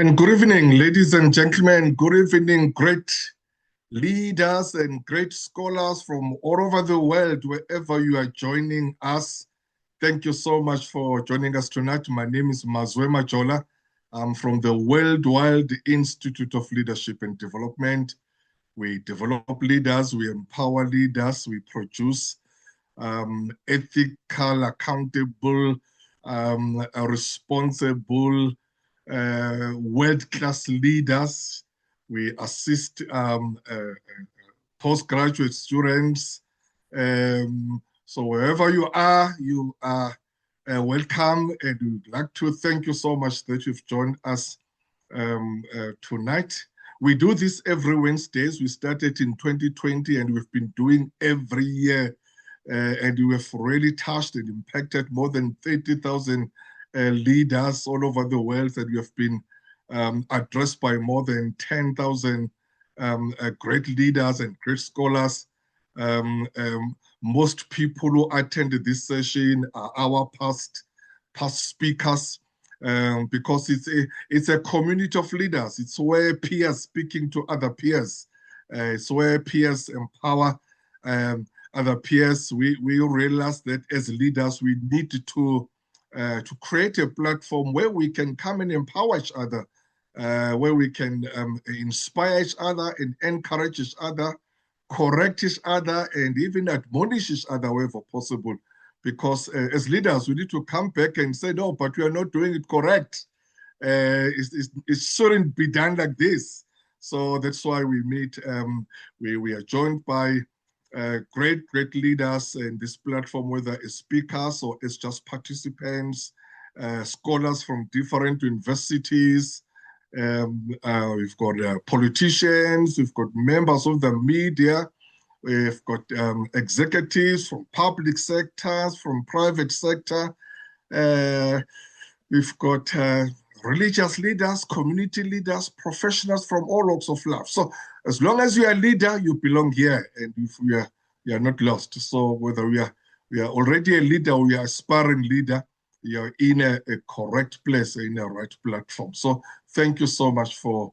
And good evening, ladies and gentlemen. Good evening, great leaders and great scholars from all over the world, wherever you are joining us. Thank you so much for joining us tonight. My name is Mazwe Majola. I'm from the Worldwide Institute of Leadership and Development. We develop leaders, we empower leaders, we produce ethical, accountable, responsible, world-class leaders. We assist postgraduate students. So wherever you are welcome, and we'd like to thank you so much that you've joined us tonight. We do this every Wednesdays. We started in 2020 and we've been doing every year. And we have really touched and impacted more than 30,000 leaders all over the world, and we have been addressed by more than 10,000 great leaders and great scholars. Most people who attended this session are our past speakers, because it's a community of leaders. It's where peers speaking to other peers. It's where peers empower other peers. We realize that as leaders, we need to create a platform where we can come and empower each other, where we can inspire each other and encourage each other, correct each other, and even admonish each other wherever possible. Because as leaders, we need to come back and say, no, but we are not doing it correct. It shouldn't be done like this. So that's why we meet. We are joined by great leaders in this platform, whether as speakers or as just participants, scholars from different universities. We've got politicians, we've got members of the media, we've got executives from public sectors, from private sector. We've got religious leaders, community leaders, professionals from all walks of life. So as long as you are a leader, you belong here, and if we are not lost. So whether we are already a leader or we are aspiring leader, you're in a correct place, in a right platform. So thank you so much for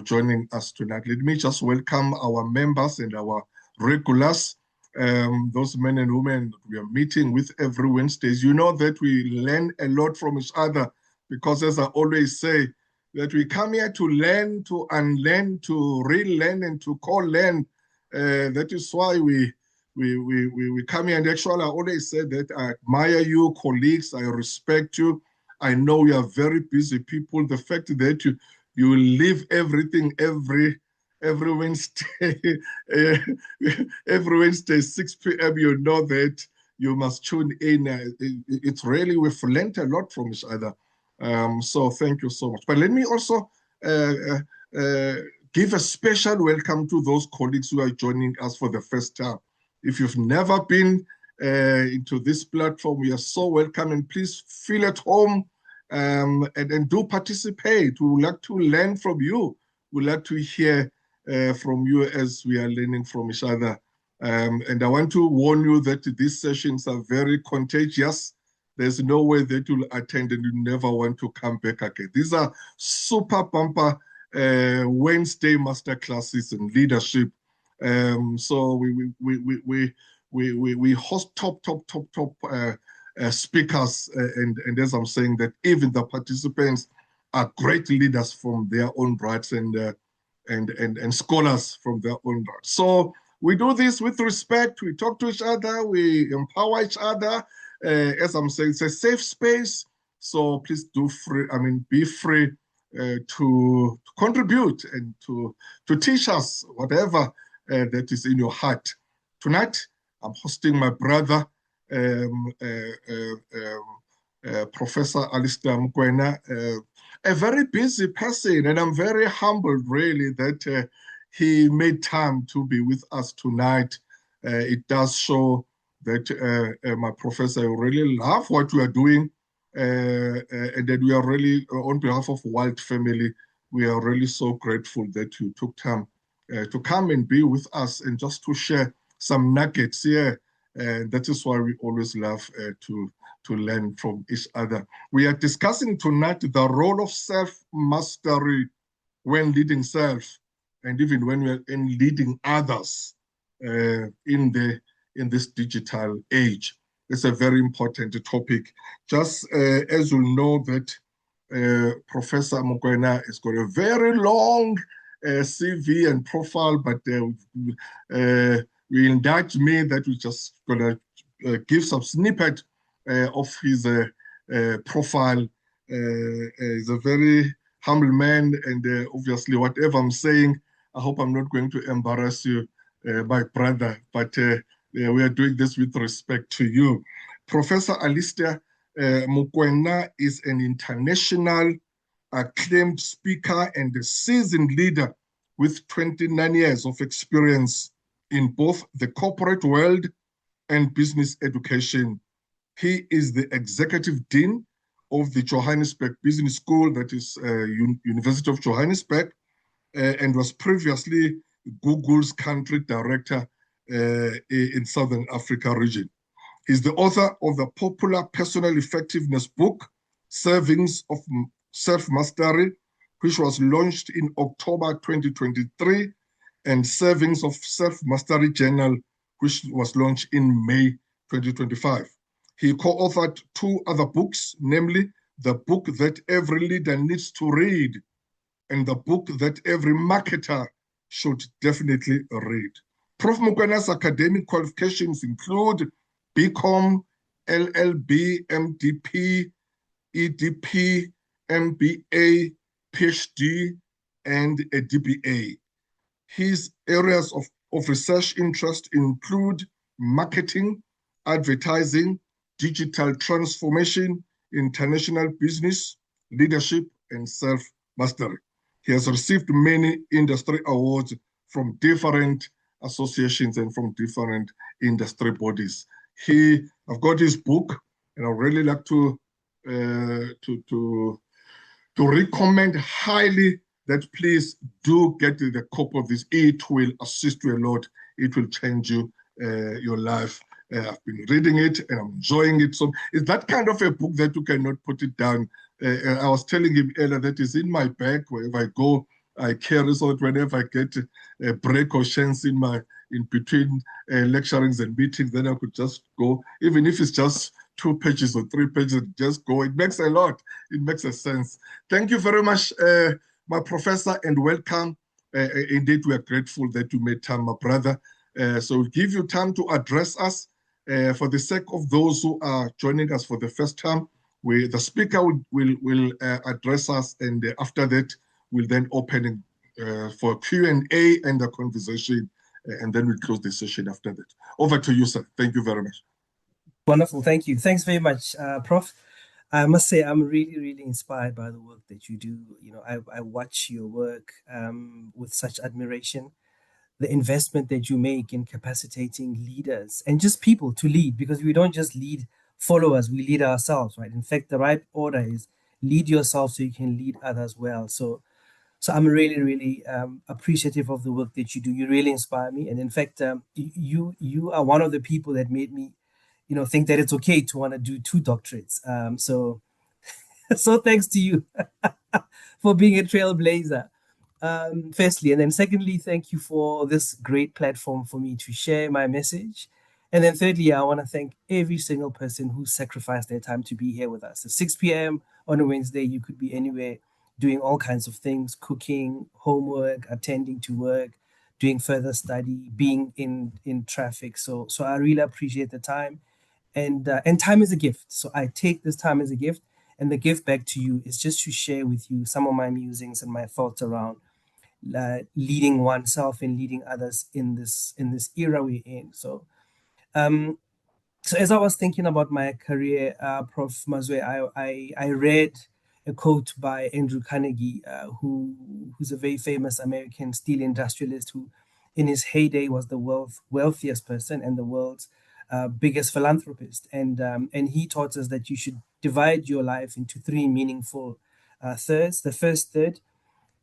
joining us tonight. Let me just welcome our members and our regulars, those men and women we are meeting with every Wednesdays. You know that we learn a lot from each other, because as I always say, that we come here to learn, to unlearn, to relearn, and to co-learn. That is why we come here. And actually, I always say that I admire you, colleagues. I respect you. I know you are very busy people. The fact that you leave everything every Wednesday, every Wednesday 6 p.m. You know that you must tune in. It's really, we've learned a lot from each other. So thank you so much. But let me also give a special welcome to those colleagues who are joining us for the first time. If you've never been into this platform, we are so welcome, and please feel at home and do participate. We would like to learn from you. We'd like to hear from you as we are learning from each other. And I want to warn you that these sessions are very contagious. There's no way that you'll attend and you never want to come back again. These are super bumper Wednesday masterclasses in leadership. So we host top speakers, and as I'm saying, that even the participants are great leaders from their own rights and scholars from their own rights. So we do this with respect. We talk to each other. We empower each other. As I'm saying, it's a safe space. So please be free to contribute and to teach us whatever that is in your heart. Tonight, I'm hosting my brother, Professor Alistair Mokoena, a very busy person, and I'm very humbled, really, that he made time to be with us tonight. It does show that my professor really love what we are doing, and that we are really, on behalf of Wild Family, we are really so grateful that you took time to come and be with us and just to share some nuggets here. And that is why we always love to to learn from each other. We are discussing tonight the role of self-mastery when leading self, and even when we're in leading others in this digital age. It's a very important topic. Just as you know that Professor Mokoena has got a very long CV and profile, but we indulge me that we're just going to give some snippet of his profile. He's a very humble man, and obviously, whatever I'm saying, I hope I'm not going to embarrass you, my brother, but we are doing this with respect to you. Professor Alistair Mokoena is an international acclaimed speaker and a seasoned leader with 29 years of experience in both the corporate world and business education. He is the executive dean of the Johannesburg Business School, that is University of Johannesburg, and was previously Google's country director in Southern Africa region. He's the author of the popular personal effectiveness book, Servings of Self-Mastery, which was launched in October 2023, and Servings of Self-Mastery Journal, which was launched in May 2025. He co-authored two other books, namely the book that every leader needs to read and the book that every marketer should definitely read. Prof Mokwena's academic qualifications include BCom, LLB, MDP, EDP, MBA, PhD, and a DBA. His areas of research interest include marketing, advertising, digital transformation, international business, leadership, and self-mastery. He has received many industry awards from different associations and from different industry bodies. I've got his book, and I'd really like to recommend highly that please do get the copy of this. It will assist you a lot. It will change your life. I've been reading it and I'm enjoying it. So it's that kind of a book that you cannot put it down. I was telling him earlier that is in my bag. Wherever I go, I carry, so that whenever I get a break or chance in between lecturings and meetings, then I could just go, even if it's just 2 pages or 3 pages, just go. It makes a lot. It makes a sense. Thank you very much, my professor, and welcome. Indeed, we are grateful that you made time, my brother. So we'll give you time to address us. For the sake of those who are joining us for the first time, the speaker will address us, and after that, we'll then open for Q&A and a conversation, and then we'll close the session after that. Over to you, sir. Thank you very much. Wonderful. Thank you. Thanks very much, Prof. I must say I'm really, really inspired by the work that you do. You know, I watch your work with such admiration. The investment that you make in capacitating leaders and just people to lead, because we don't just lead followers, we lead ourselves, right? In fact, the right order is lead yourself so you can lead others well. So I'm really, really appreciative of the work that you do. You really inspire me. And in fact, you are one of the people that made me, think that it's okay to want to do 2 doctorates. So thanks to you for being a trailblazer. Firstly, and then secondly, thank you for this great platform for me to share my message. And then thirdly, I want to thank every single person who sacrificed their time to be here with us. At 6 p.m. on a Wednesday, you could be anywhere doing all kinds of things, cooking, homework, attending to work, doing further study, being in traffic. So I really appreciate the time. And time is a gift. So I take this time as a gift. And the gift back to you is just to share with you some of my musings and my thoughts around leading oneself and leading others in this era we're in. So as I was thinking about my career, Prof Mazwe, I read a quote by Andrew Carnegie, who's a very famous American steel industrialist who, in his heyday, was the wealthiest person and the world's biggest philanthropist. And he taught us that you should divide your life into 3 meaningful thirds. The first third,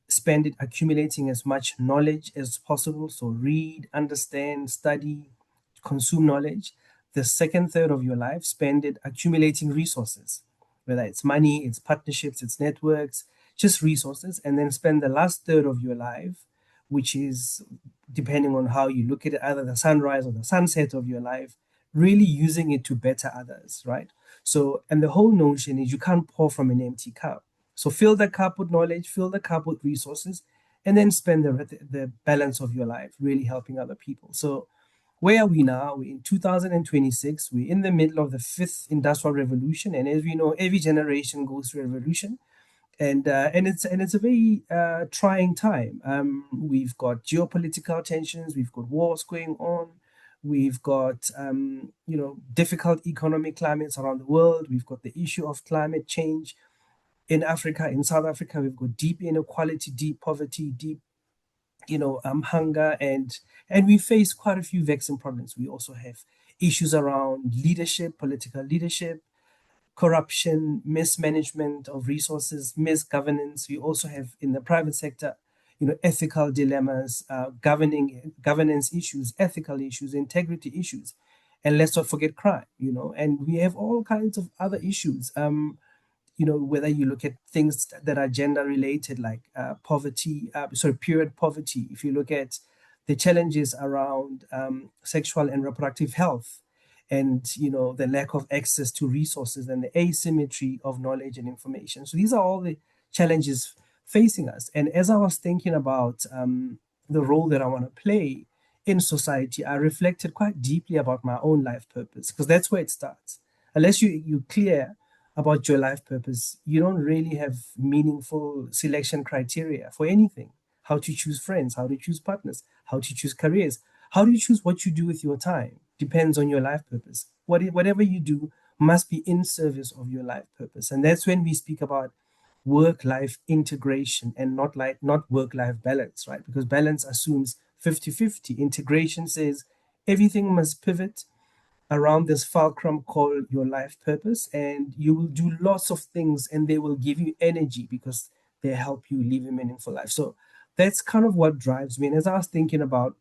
spend it accumulating as much knowledge as possible. So read, understand, study, consume knowledge. the second third of your life, spend it accumulating resources, whether it's money, it's partnerships, it's networks, just resources, and then spend the last third of your life, which is, depending on how you look at it, either the sunrise or the sunset of your life, really using it to better others, right? So, and the whole notion is you can't pour from an empty cup. So fill the cup with knowledge, fill the cup with resources, and then spend the balance of your life really helping other people. So where are we now? We're in 2026. We're in the middle of the fifth industrial revolution, and as we know, every generation goes through a revolution, and it's a very trying time. We've got geopolitical tensions, we've got wars going on, we've got difficult economic climates around the world. We've got the issue of climate change in Africa, in South Africa. We've got deep inequality, deep poverty, deep hunger, and we face quite a few vexing problems. We also have issues around leadership, political leadership, corruption, mismanagement of resources, misgovernance. We also have in the private sector, ethical dilemmas, governance issues, ethical issues, integrity issues, and let's not forget crime. And we have all kinds of other issues. Whether you look at things that are gender related, like poverty, period poverty. If you look at the challenges around sexual and reproductive health, and the lack of access to resources and the asymmetry of knowledge and information. So these are all the challenges facing us. And as I was thinking about the role that I want to play in society, I reflected quite deeply about my own life purpose, because that's where it starts. Unless you're clear about your life purpose, you don't really have meaningful selection criteria for anything. How to choose friends, how to choose partners, how to choose careers, how do you choose what you do with your time? Depends on your life purpose. Whatever you do must be in service of your life purpose. And that's when we speak about work-life integration and not work-life balance, right? Because balance assumes 50-50. Integration says everything must pivot around this fulcrum called your life purpose, and you will do lots of things and they will give you energy because they help you live a meaningful life. So that's kind of what drives me. And as I was thinking about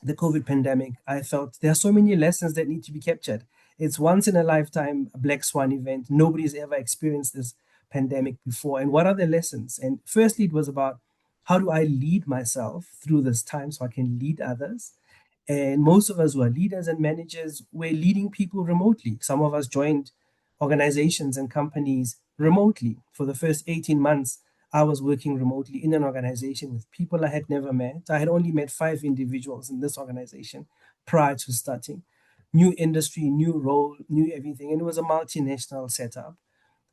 the COVID pandemic, I felt there are so many lessons that need to be captured. It's once in a lifetime black swan event. Nobody's ever experienced this pandemic before. And what are the lessons? And firstly, it was about how do I lead myself through this time so I can lead others? And most of us who are leaders and managers, we're leading people remotely. Some of us joined organizations and companies remotely. For the first 18 months, I was working remotely in an organization with people I had never met. I had only met 5 individuals in this organization prior to starting. New industry, new role, new everything. And it was a multinational setup.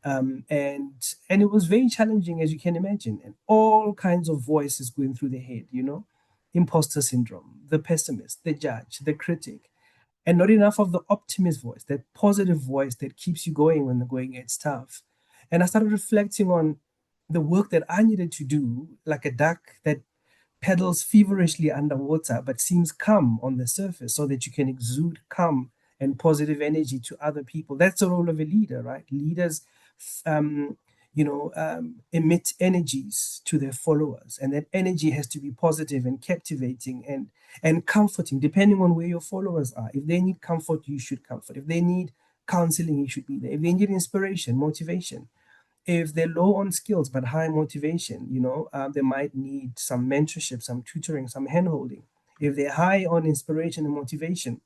And it was very challenging, as you can imagine, and all kinds of voices going through the head, imposter syndrome, the pessimist, the judge, the critic, and not enough of the optimist voice, that positive voice that keeps you going when the going gets tough. And I started reflecting on the work that I needed to do, like a duck that paddles feverishly underwater but seems calm on the surface, so that you can exude calm and positive energy to other people. That's the role of a leader, right? Leaders emit energies to their followers, and that energy has to be positive and captivating and comforting, depending on where your followers are. If they need comfort, you should comfort. If they need counseling, you should be there. If they need inspiration, motivation, if they're low on skills but high motivation, they might need some mentorship, some tutoring, some handholding. If they're high on inspiration and motivation,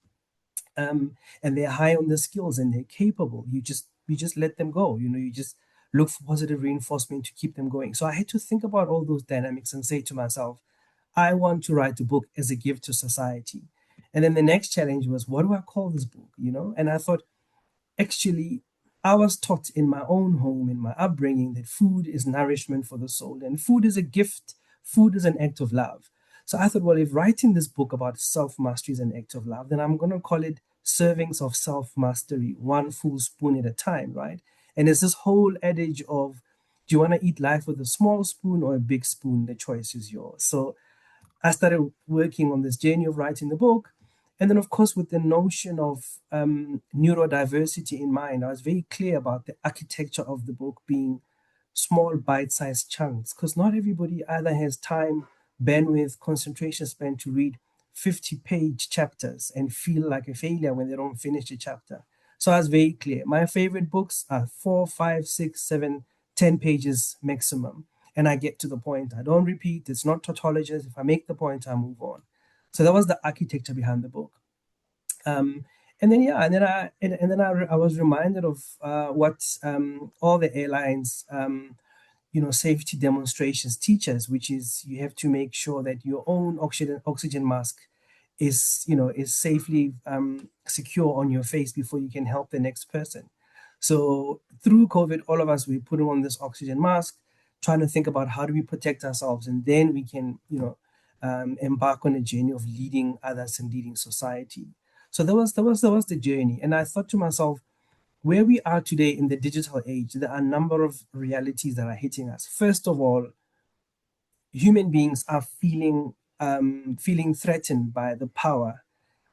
and they're high on the skills and they're capable, you just let them go. You just look for positive reinforcement to keep them going. So I had to think about all those dynamics and say to myself, I want to write a book as a gift to society. And then the next challenge was, what do I call this book? And I thought, actually, I was taught in my own home, in my upbringing, that food is nourishment for the soul, and food is a gift. Food is an act of love. So I thought, well, if writing this book about self-mastery is an act of love, then I'm going to call it Servings of Self-Mastery, one full spoon at a time, right? And it's this whole adage of, do you want to eat life with a small spoon or a big spoon? The choice is yours. So I started working on this journey of writing the book. And then, of course, with the notion of neurodiversity in mind, I was very clear about the architecture of the book being small, bite-sized chunks, because not everybody either has time, bandwidth, concentration span to read 50-page chapters and feel like a failure when they don't finish a chapter. So I was very clear. My favorite books are 4, 5, 6, 7, 10 pages maximum. And I get to the point. I don't repeat. It's not tautologist. If I make the point, I move on. So that was the architecture behind the book. And then yeah, and then I was reminded of what all the airlines safety demonstrations teach us, which is you have to make sure that your own oxygen mask is safely secure on your face before you can help the next person. So through COVID, all of us, we put on this oxygen mask, trying to think about how do we protect ourselves, and then we can embark on a journey of leading others and leading society. So that was the journey, and I thought to myself, where we are today in the digital age, there are a number of realities that are hitting us. First of all, human beings are feeling threatened by the power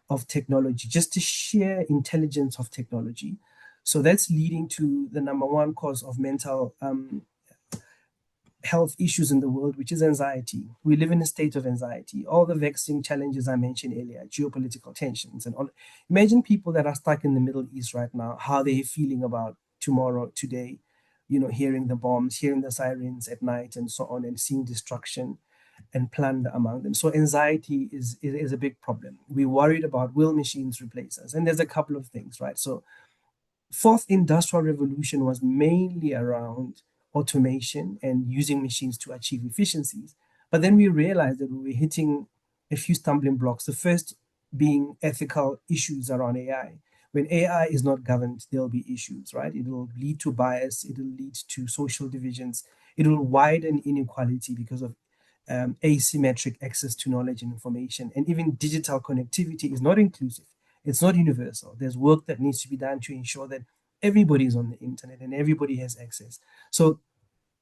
of technology, just the sheer intelligence of technology. So that's leading to the number one cause of mental health issues in the world, which is anxiety. We live in a state of anxiety. All the vexing challenges I mentioned earlier, geopolitical tensions and all. Imagine people that are stuck in the Middle East right now, how they're feeling about tomorrow, today, hearing the bombs, hearing the sirens at night and so on, and seeing destruction and plunder among them. So anxiety is a big problem. We're worried about, will machines replace us? And there's a couple of things, right? So fourth industrial revolution was mainly around automation and using machines to achieve efficiencies. But then we realized that we were hitting a few stumbling blocks. The first being ethical issues around AI. When AI is not governed, there'll be issues, right? It will lead to bias, it will lead to social divisions, it will widen inequality because of asymmetric access to knowledge and information. And even digital connectivity is not inclusive. It's not universal. There's work that needs to be done to ensure that everybody is on the internet and everybody has access. So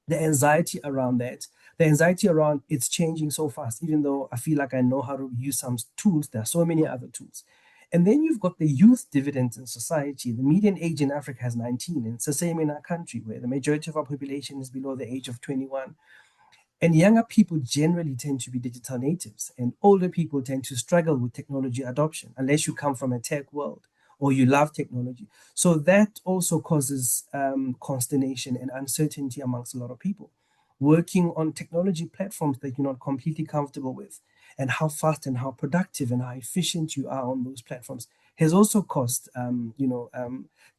the anxiety around that, the anxiety around it's changing so fast, even though I feel like I know how to use some tools, there are so many other tools. And then you've got the youth dividends in society. The median age in Africa is 19, and it's the same in our country, where the majority of our population is below the age of 21. And younger people generally tend to be digital natives, and older people tend to struggle with technology adoption, unless you come from a tech world or you love technology. So that also causes consternation and uncertainty amongst a lot of people. Working on technology platforms that you're not completely comfortable with, and how fast and how productive and how efficient you are on those platforms has also caused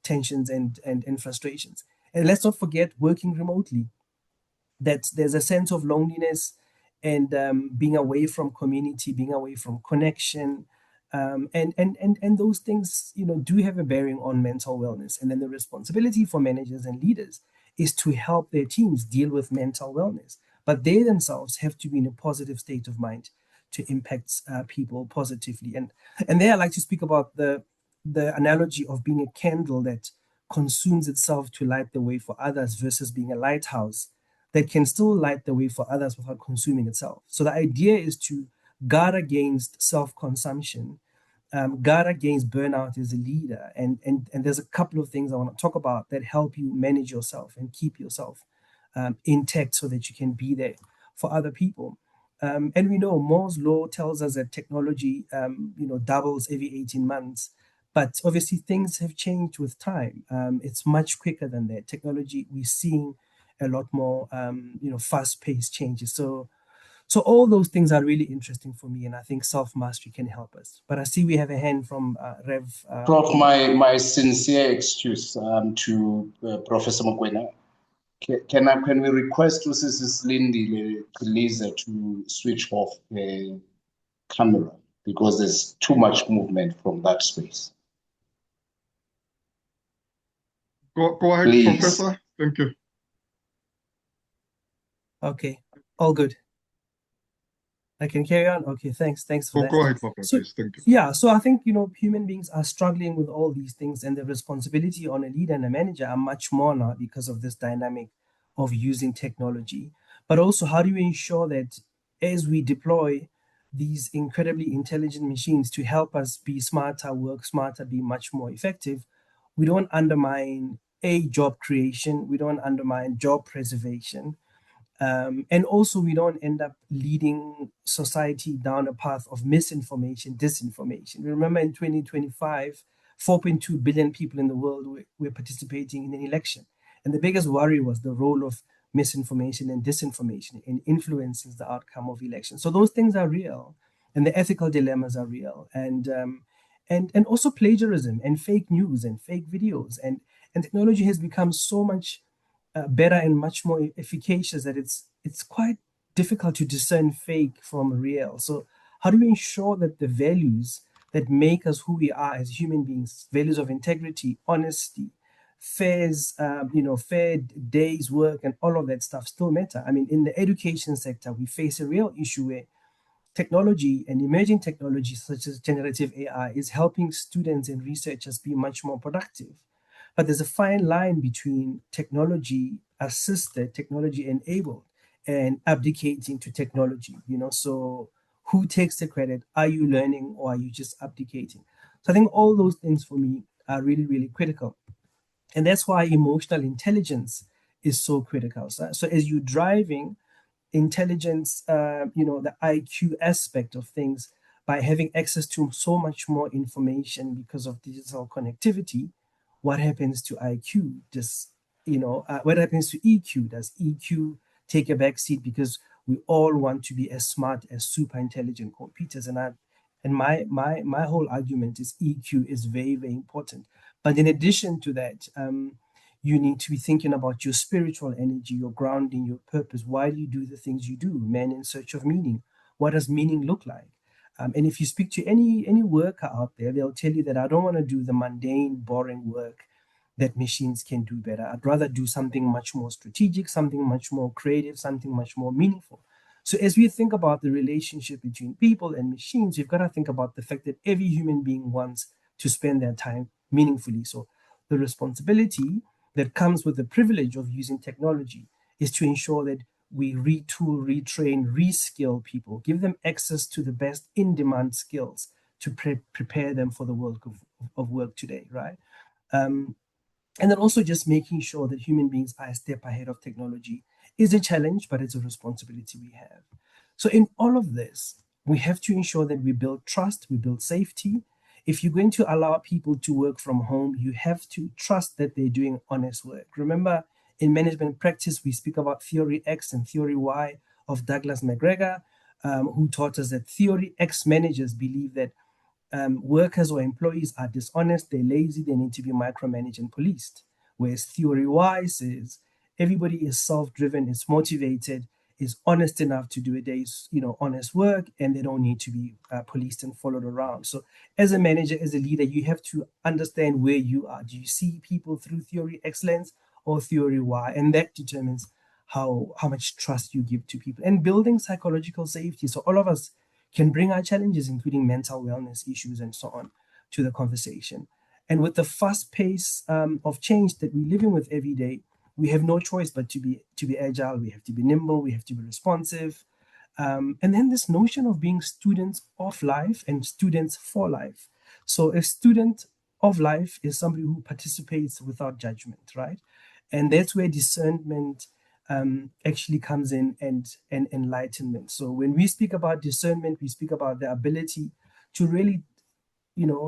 tensions and frustrations. And let's not forget working remotely, that there's a sense of loneliness and being away from community, being away from connection, and those things do have a bearing on mental wellness. And then the responsibility for managers and leaders is to help their teams deal with mental wellness, but they themselves have to be in a positive state of mind to impact people positively. And there I like to speak about the analogy of being a candle that consumes itself to light the way for others versus being a lighthouse that can still light the way for others without consuming itself. So the idea is to guard against self-consumption, guard against burnout as a leader. And there's a couple of things I want to talk about that help you manage yourself and keep yourself intact so that you can be there for other people. And we know Moore's law tells us that technology, doubles every 18 months. But obviously things have changed with time. It's much quicker than that. Technology, we're seeing a lot more, fast-paced changes. So all those things are really interesting for me, and I think self-mastery can help us. But I see we have a hand from Rev. Prof, my sincere excuse to Professor Mokoena. Can we request Mrs. Lindy Lisa to switch off the camera because there's too much movement from that space? Go ahead, please. Professor. Thank you. Okay, all good. I can carry on. Okay, thanks for that. Go ahead, Professor. So, thank you. Yeah, so I think human beings are struggling with all these things, and the responsibility on a leader and a manager are much more now because of this dynamic of using technology. But also, how do we ensure that as we deploy these incredibly intelligent machines to help us be smarter, work smarter, be much more effective, we don't undermine job creation, we don't undermine job preservation. And also, we don't end up leading society down a path of misinformation, disinformation. Remember, in 2025, 4.2 billion people in the world were participating in an election. And the biggest worry was the role of misinformation and disinformation in influencing the outcome of elections. So those things are real, and the ethical dilemmas are real. And also plagiarism and fake news and fake videos. And technology has become so much better and much more efficacious that it's quite difficult to discern fake from real. So how do we ensure that the values that make us who we are as human beings, values of integrity, honesty, fair days work, and all of that stuff still matter? I mean, in the education sector, we face a real issue where technology and emerging technology such as generative AI is helping students and researchers be much more productive. But there's a fine line between technology assisted, technology enabled, and abdicating to technology, So who takes the credit? Are you learning or are you just abdicating? So I think all those things for me are really, really critical. And that's why emotional intelligence is so critical. So as you're driving intelligence, the IQ aspect of things, by having access to so much more information because of digital connectivity, what happens to IQ? What happens to EQ? Does EQ take a back seat because we all want to be as smart as super intelligent computers? And my whole argument is EQ is very, very important. But in addition to that, you need to be thinking about your spiritual energy, your grounding, your purpose. Why do you do the things you do? Man in search of meaning. What does meaning look like? And if you speak to any worker out there, they'll tell you that I don't want to do the mundane, boring work that machines can do better. I'd rather do something much more strategic, something much more creative, something much more meaningful. So as we think about the relationship between people and machines, we've got to think about the fact that every human being wants to spend their time meaningfully. So the responsibility that comes with the privilege of using technology is to ensure that we retool, retrain, reskill people, give them access to the best in-demand skills to prepare them for the world of work today, right? And then also just making sure that human beings are a step ahead of technology is a challenge, but it's a responsibility we have. So in all of this, we have to ensure that we build trust, we build safety. If you're going to allow people to work from home, you have to trust that they're doing honest work. Remember, in management practice, we speak about theory X and theory Y of Douglas McGregor, who taught us that theory X managers believe that workers or employees are dishonest, they're lazy, they need to be micromanaged and policed. Whereas theory Y says everybody is self-driven, is motivated, is honest enough to do a day's honest work, and they don't need to be policed and followed around. So as a manager, as a leader, you have to understand where you are. Do you see people through theory X lens or theory Y? And that determines how much trust you give to people. And building psychological safety. So all of us can bring our challenges, including mental wellness issues and so on, to the conversation. And with the fast pace of change that we're living with every day, we have no choice but to be agile. We have to be nimble. We have to be responsive. And then this notion of being students of life and students for life. So a student of life is somebody who participates without judgment, right? And that's where discernment actually comes in, and enlightenment. So when we speak about discernment, we speak about the ability to really,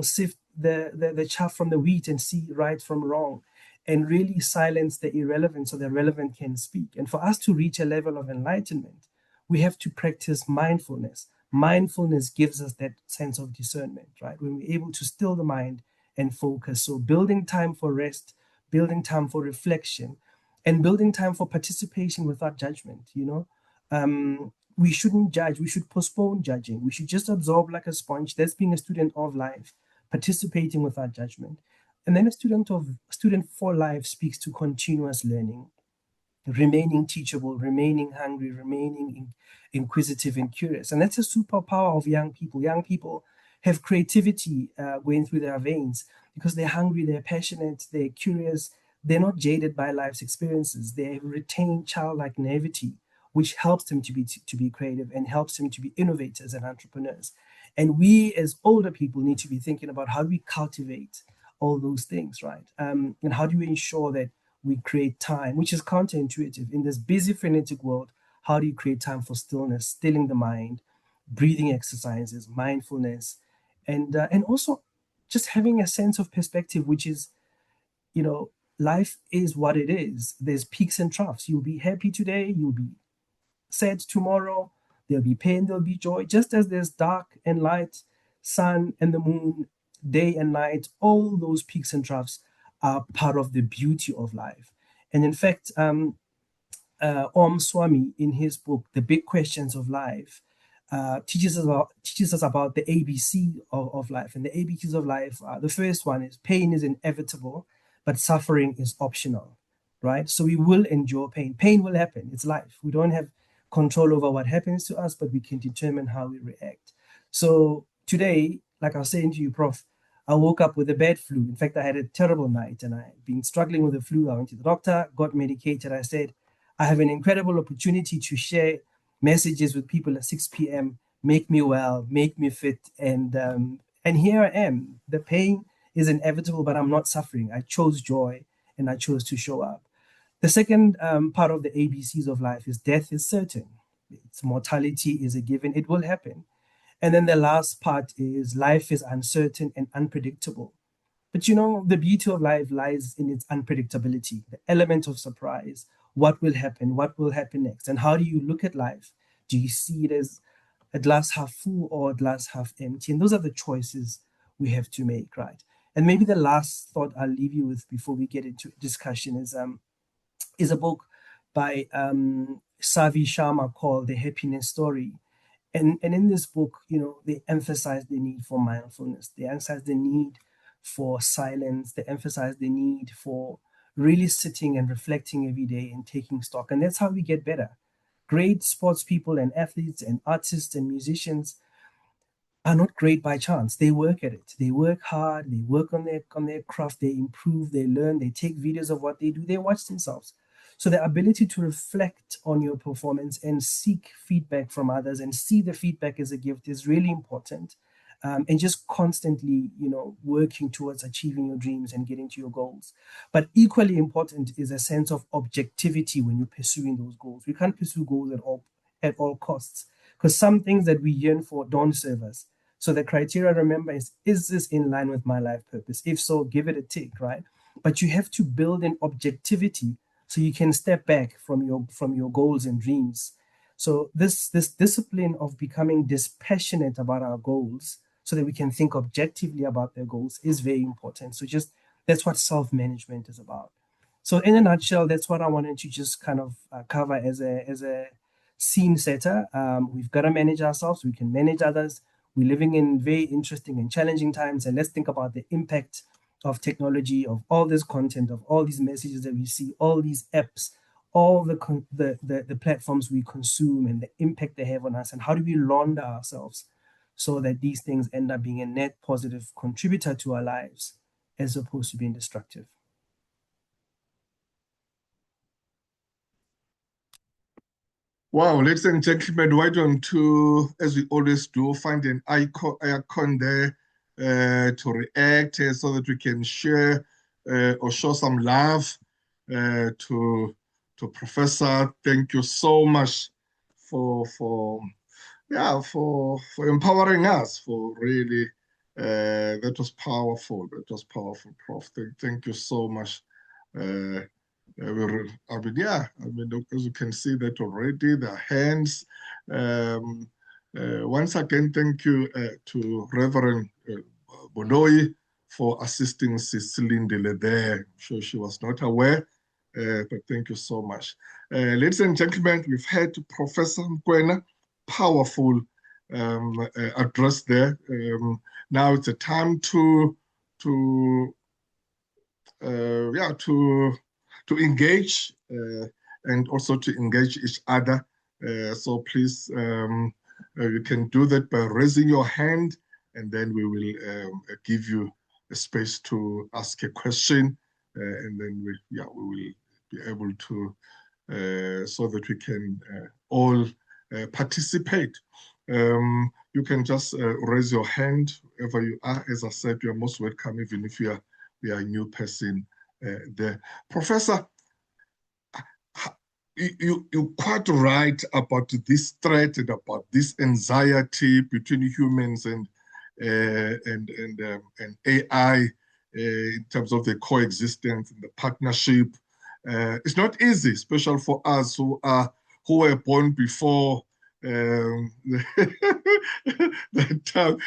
sift the chaff from the wheat and see right from wrong, and really silence the irrelevant so the relevant can speak. And for us to reach a level of enlightenment, we have to practice mindfulness. Mindfulness gives us that sense of discernment, right? When we're able to still the mind and focus. So building time for rest, building time for reflection, and building time for participation without judgment. We shouldn't judge. We should postpone judging. We should just absorb like a sponge. That's being a student of life, participating without judgment. And then a student for life speaks to continuous learning, remaining teachable, remaining hungry, remaining inquisitive and curious. And that's a superpower of young people. Young people have creativity going through their veins because they're hungry, they're passionate, they're curious, they're not jaded by life's experiences. They retain childlike naivety, which helps them to be creative and helps them to be innovators and entrepreneurs. And we as older people need to be thinking about how do we cultivate all those things, right? And how do we ensure that we create time, which is counterintuitive in this busy, frenetic world. How do you create time for stillness, stilling the mind, breathing exercises, mindfulness, and also just having a sense of perspective, which is, life is what it is. There's peaks and troughs. You'll be happy today, you'll be sad tomorrow, there'll be pain, there'll be joy. Just as there's dark and light, sun and the moon, day and night, all those peaks and troughs are part of the beauty of life. And in fact, Om Swami, in his book, The Big Questions of Life, teaches us about the ABC of life. And the ABCs of life, the first one is pain is inevitable, but suffering is optional, right? So we will endure pain. Pain will happen. It's life. We don't have control over what happens to us, but we can determine how we react. So today, like I was saying to you, Prof, I woke up with a bad flu. In fact, I had a terrible night and I've been struggling with the flu. I went to the doctor, got medicated. I said, I have an incredible opportunity to share messages with people at 6 p.m., make me well, make me fit. And here I am. The pain is inevitable, but I'm not suffering. I chose joy and I chose to show up. The second part of the ABCs of life is death is certain. Its mortality is a given. It will happen. And then the last part is life is uncertain and unpredictable. But the beauty of life lies in its unpredictability, the element of surprise. What will happen next? And how do you look at life? Do you see it as a glass half full or a glass half empty? And those are the choices we have to make, right? And maybe the last thought I'll leave you with before we get into discussion is a book by Savi Sharma called The Happiness Story. And in this book, they emphasize the need for mindfulness. They emphasize the need for silence. They emphasize the need for really sitting and reflecting every day and taking stock. And that's how we get better. Great sports people and athletes and artists and musicians are not great by chance. They work at it. They work hard. They work on their craft. They improve. They learn. They take videos of what they do. They watch themselves. So the ability to reflect on your performance and seek feedback from others and see the feedback as a gift is really important. And just constantly, working towards achieving your dreams and getting to your goals. But equally important is a sense of objectivity when you're pursuing those goals. We can't pursue goals at all costs, because some things that we yearn for don't serve us. So the criteria, remember, is this in line with my life purpose? If so, give it a tick, right? But you have to build an objectivity so you can step back from your goals and dreams. So this discipline of becoming dispassionate about our goals so that we can think objectively about their goals is very important. So that's what self-management is about. So in a nutshell, that's what I wanted to just kind of cover as a scene setter. We've got to manage ourselves. We can manage others. We're living in very interesting and challenging times. And let's think about the impact of technology, of all this content, of all these messages that we see, all these apps, all the platforms we consume and the impact they have on us. And how do we launder ourselves so that these things end up being a net positive contributor to our lives as opposed to being destructive? Wow, ladies and gentlemen, why don't you, as we always do, find an icon there to react so that we can share or show some love to Professor. Thank you so much for empowering us. For really, that was powerful. That was powerful, Prof. Thank you so much. As you can see that already, the hands. Once again, thank you to Reverend Bonoi for assisting Lindile there. I'm sure she was not aware, but thank you so much. Ladies and gentlemen, we've had Professor Mokoena, powerful address there. Now it's a time to engage and also to engage each other. So please, you can do that by raising your hand, and then we will give you a space to ask a question, and then we will be able to, so that we can all participate. You can just raise your hand wherever you are. As I said, you are most welcome, even if you are a new person there. Professor, you're quite right about this threat and about this anxiety between humans and AI in terms of the coexistence and the partnership. It's not easy, especially for us who were born before that time.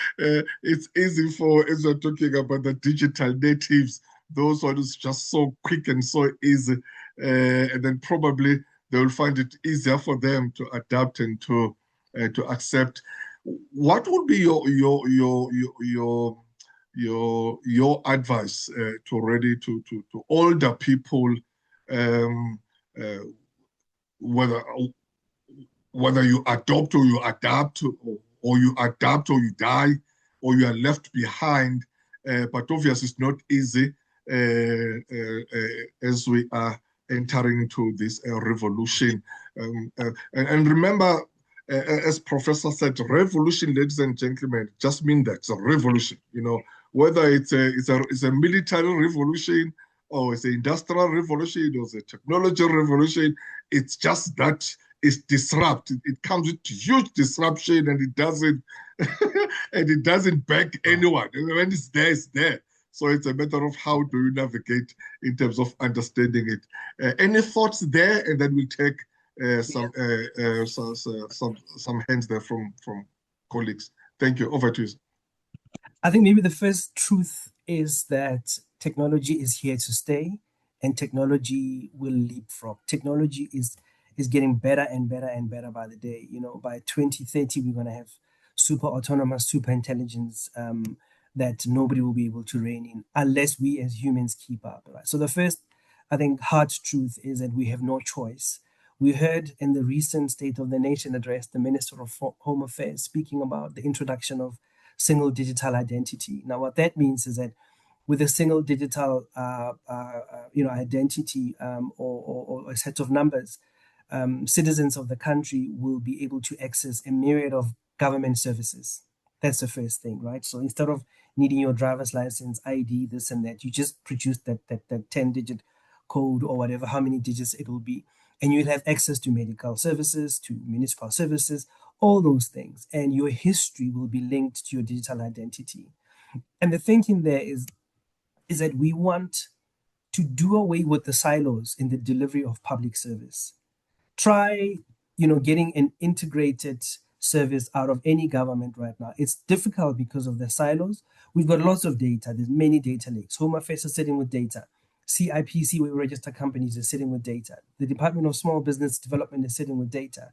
It's easy for, as we're talking about the digital natives, those ones just so quick and so easy, and then probably they will find it easier for them to adapt and to accept. What would be your advice to older people, um, uh, whether whether you adopt or you adapt, or you adapt or you die, or you are left behind. But obviously, it's not easy as we are entering into this revolution. And remember, as Professor said, revolution, ladies and gentlemen, just mean that it's a revolution. You know, whether it's a military revolution, or it's an industrial revolution, or it's a technology revolution, it's just that it's disrupt. It comes with huge disruption, and it doesn't and it doesn't back anyone. And when it's there, it's there. So it's a matter of how do you navigate in terms of understanding it. Any thoughts there, and then we'll take some hands there from colleagues. Thank you. Over to you. I think maybe the first truth is that technology is here to stay, and technology will leapfrog. Technology is getting better and better and better by the day. You know, by 2030, we're going to have super autonomous, super intelligence that nobody will be able to rein in unless we as humans keep up. Right? So the first, I think, hard truth is that we have no choice. We heard in the recent State of the Nation address the Minister of Home Affairs speaking about the introduction of single digital identity. Now, what that means is that with a single digital, identity or a set of numbers, citizens of the country will be able to access a myriad of government services. That's the first thing, right? So instead of needing your driver's license, ID, this and that, you just produce that 10-digit code or whatever, how many digits it will be. And you'll have access to medical services, to municipal services, all those things. And your history will be linked to your digital identity. And the thinking there is that we want to do away with the silos in the delivery of public service. Try, getting an integrated service out of any government right now. It's difficult because of the silos. We've got lots of data. There's many data lakes. Home Affairs is sitting with data. CIPC, where we register companies, is sitting with data. The Department of Small Business Development is sitting with data.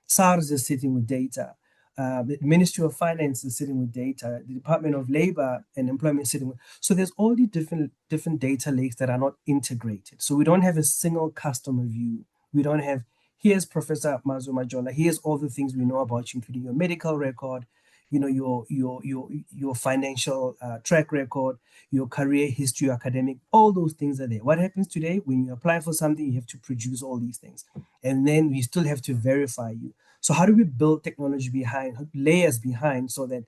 SARS is sitting with data. The Ministry of Finance is sitting with data. The Department of Labor and Employment is sitting with. So there's all these different data lakes that are not integrated. So we don't have a single customer view. We don't have, here's Professor Mazwe Majola, here's all the things we know about you, including your medical record, your financial track record, your career history, your academic, all those things are there. What happens today when you apply for something, you have to produce all these things, and then we still have to verify you. So how do we build technology behind, layers behind, so that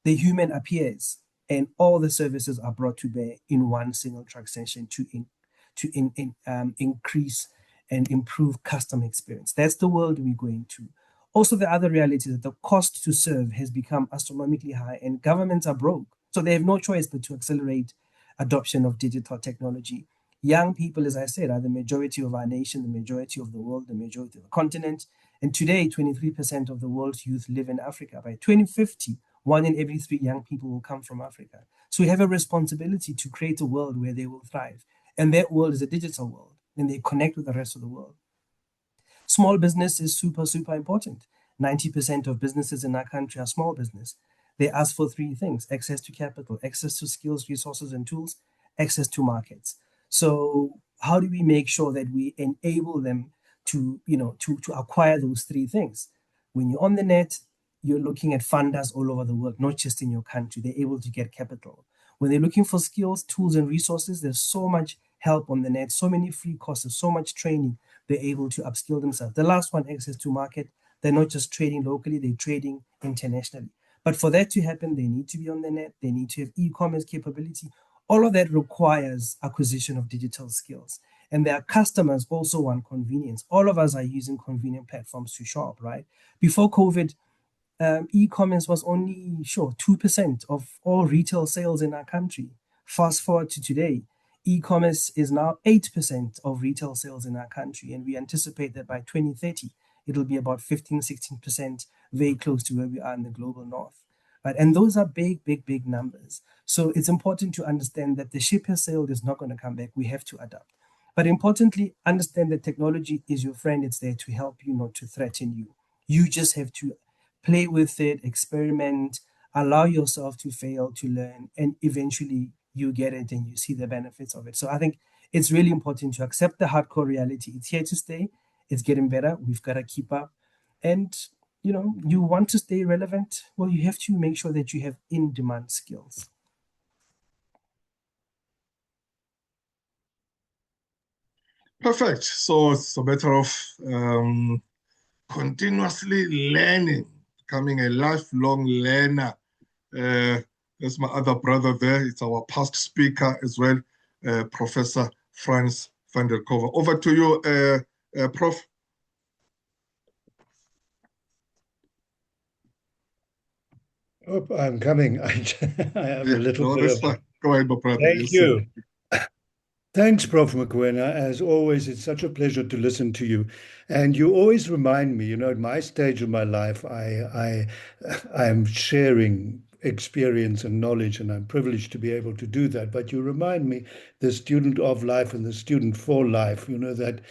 the human appears and all the services are brought to bear in one single transaction to increase and improve customer experience? That's the world we're going to. Also, the other reality is that the cost to serve has become astronomically high, and governments are broke. So they have no choice but to accelerate adoption of digital technology. Young people, as I said, are the majority of our nation, the majority of the world, the majority of the continent. And today, 23% of the world's youth live in Africa. By 2050, 1 in every 3 young people will come from Africa. So we have a responsibility to create a world where they will thrive. And that world is a digital world, and they connect with the rest of the world. Small business is super, super important. 90% of businesses in our country are small business. They ask for 3 things: access to capital, access to skills, resources, and tools, access to markets. So how do we make sure that we enable them to acquire those 3 things? When you're on the net, you're looking at funders all over the world, not just in your country. They're able to get capital. When they're looking for skills, tools, and resources, there's so much help on the net, so many free courses, so much training. They're able to upskill themselves. The last one, access to market. They're not just trading locally, they're trading internationally. But for that to happen, they need to be on the net. They need to have e-commerce capability. All of that requires acquisition of digital skills. And their customers also want convenience. All of us are using convenient platforms to shop, right? Before COVID, e-commerce was only, 2% of all retail sales in our country. Fast forward to today, e-commerce is now 8% of retail sales in our country. And we anticipate that by 2030, it'll be about 15, 16%, very close to where we are in the global north. Right? And those are big, big, big numbers. So it's important to understand that the ship has sailed is not going to come back. We have to adapt. But importantly, understand that technology is your friend. It's there to help you, not to threaten you. You just have to play with it, experiment, allow yourself to fail, to learn, and eventually you get it and you see the benefits of it. So I think it's really important to accept the hardcore reality. It's here to stay. It's getting better. We've got to keep up. And, you want to stay relevant? Well, you have to make sure that you have in-demand skills. Perfect. So it's a matter of continuously learning, becoming a lifelong learner. There's my other brother there. It's our past speaker as well, Professor Frans van der Kover. Over to you, Prof. Oh, I'm coming. I am a little No, bit that's of. fine. Go ahead, my brother. Thank Yes, sir. you. Thanks, Prof Mokoena. As always, it's such a pleasure to listen to you. And you always remind me, at my stage of my life, I'm sharing experience and knowledge, and I'm privileged to be able to do that. But you remind me, the student of life and the student for life, that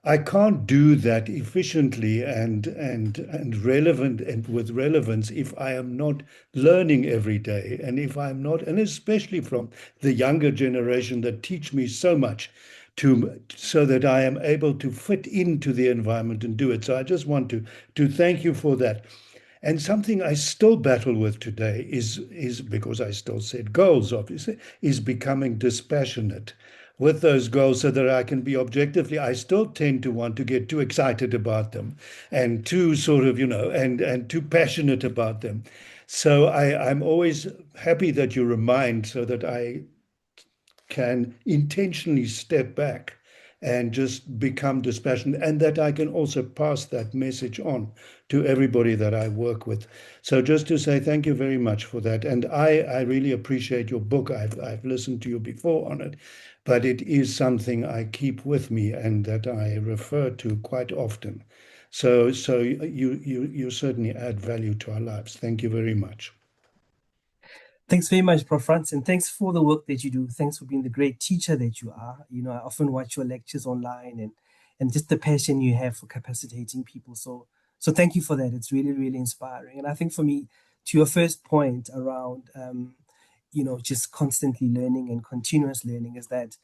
I can't do that efficiently and relevant and with relevance if I am not learning every day, and if I'm not, and especially from the younger generation that teach me so much so that I am able to fit into the environment and do it. So I just want to thank you for that. And something I still battle with today is because I still set goals, obviously, is becoming dispassionate with those goals so that I can be objectively. I still tend to want to get too excited about them and too sort of, and too passionate about them. So I'm always happy that you remind so that I can intentionally step back and just become dispassionate, and that I can also pass that message on to everybody that I work with. So just to say thank you very much for that. And I really appreciate your book. I've listened to you before on it, but it is something I keep with me and that I refer to quite often. So you certainly add value to our lives. Thank you very much. Thanks very much, Prof. Frans, and thanks for the work that you do. Thanks for being the great teacher that you are. I often watch your lectures online and just the passion you have for capacitating people. So thank you for that. It's really, really inspiring. And I think for me, to your first point around, just constantly learning and continuous learning, is that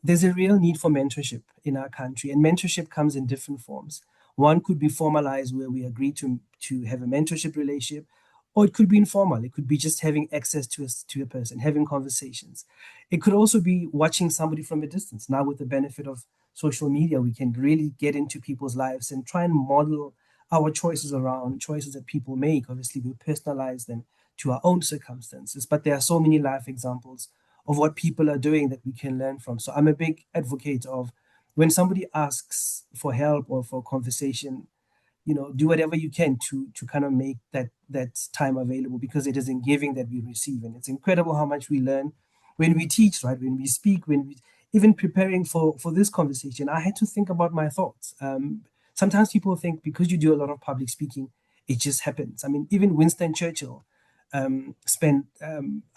there's a real need for mentorship in our country, and mentorship comes in different forms. One could be formalized, where we agree to have a mentorship relationship, or it could be informal. It could be just having access to a person, having conversations. It could also be watching somebody from a distance. Now, with the benefit of social media, we can really get into people's lives and try and model our choices around choices that people make. Obviously, we personalize them to our own circumstances, but there are so many life examples of what people are doing that we can learn from. So I'm a big advocate of, when somebody asks for help or for conversation, do whatever you can to kind of make that time available, because it is in giving that we receive. And it's incredible how much we learn when we teach, right? When we speak, even preparing for this conversation, I had to think about my thoughts. Sometimes people think because you do a lot of public speaking, it just happens. I mean, even Winston Churchill spent